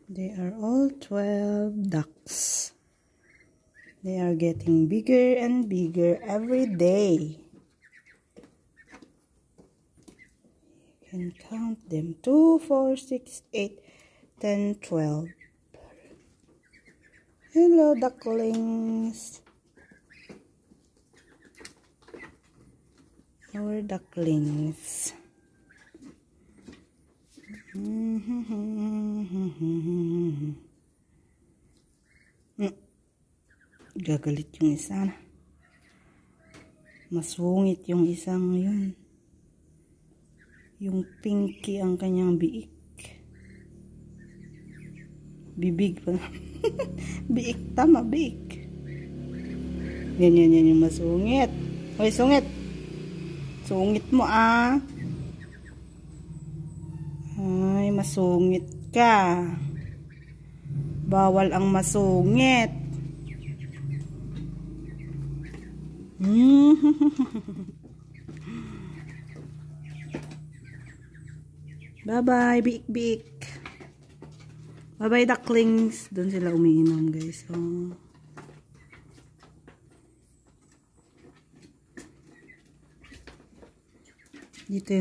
They are all 12 ducks. They are getting bigger and bigger every day. You can count them. 2, 4, 6, 8, 10, 12. Hello, ducklings. Our ducklings. Gagalit yung isa. Masungit yung isang yun. Yung pinky ang kanyang biik. Bibig pa. Biik, tama, biik. Yan yung masungit. Hoy, sungit. Sungit mo ah. Ay, masungit ka. Bawal ang masungit. Bye-bye, biik-biik. Bye-bye, ducklings. Doon sila umiinom, guys. Oh. Dito